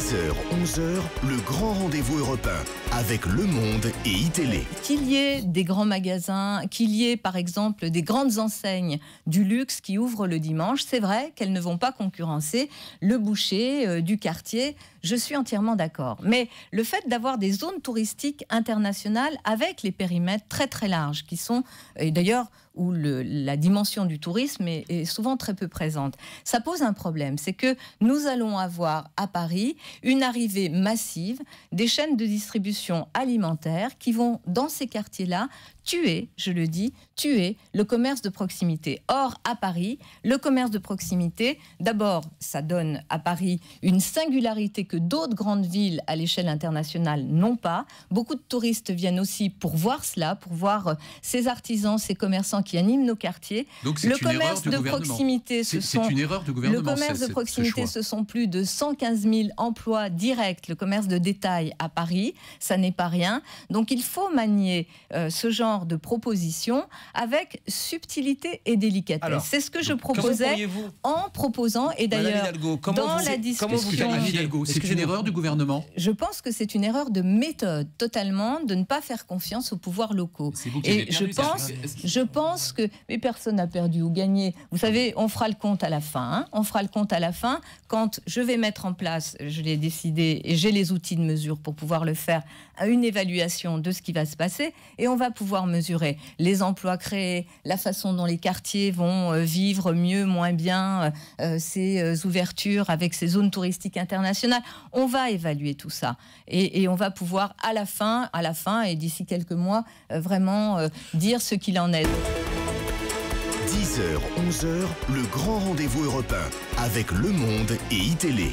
10h, 11h, le grand rendez-vous européen avec Le Monde et iTélé. Qu'il y ait des grands magasins, qu'il y ait par exemple des grandes enseignes du luxe qui ouvrent le dimanche, c'est vrai qu'elles ne vont pas concurrencer le boucher du quartier. Je suis entièrement d'accord. Mais le fait d'avoir des zones touristiques internationales avec les périmètres très très larges qui sont, et d'ailleurs où la dimension du tourisme est souvent très peu présente, ça pose un problème. C'est que nous allons avoir à Paris une arrivée massive des chaînes de distribution alimentaire qui vont dans ces quartiers-là tuer, je le dis, tuer le commerce de proximité. Or, à Paris, le commerce de proximité, d'abord, ça donne à Paris une singularité que d'autres grandes villes à l'échelle internationale n'ont pas. Beaucoup de touristes viennent aussi pour voir cela, pour voir ces artisans, ces commerçants qui animent nos quartiers. Donc c'est le commerce de proximité, c'est une erreur de gouvernement. Le commerce de proximité, ce sont plus de 115 000 emplois directs. Le commerce de détail à Paris, ça n'est pas rien. Donc il faut manier ce genre de propositions avec subtilité et délicatesse. C'est ce que je proposais en proposant, et d'ailleurs dans la discussion... C'est une erreur du gouvernement? Je pense que c'est une erreur de méthode, totalement, de ne pas faire confiance aux pouvoirs locaux. Et je pense que... Mais personne n'a perdu ou gagné. Vous savez, on fera le compte à la fin. On fera le compte à la fin quand je vais mettre en place, je l'ai décidé, et j'ai les outils de mesure pour pouvoir le faire, une évaluation de ce qui va se passer, et on va pouvoir mesurer les emplois créés, la façon dont les quartiers vont vivre mieux, moins bien, ces ouvertures avec ces zones touristiques internationales. On va évaluer tout ça et on va pouvoir à la fin et d'ici quelques mois, vraiment dire ce qu'il en est. 10h, 11h, le grand rendez-vous européen avec Le Monde et iTélé.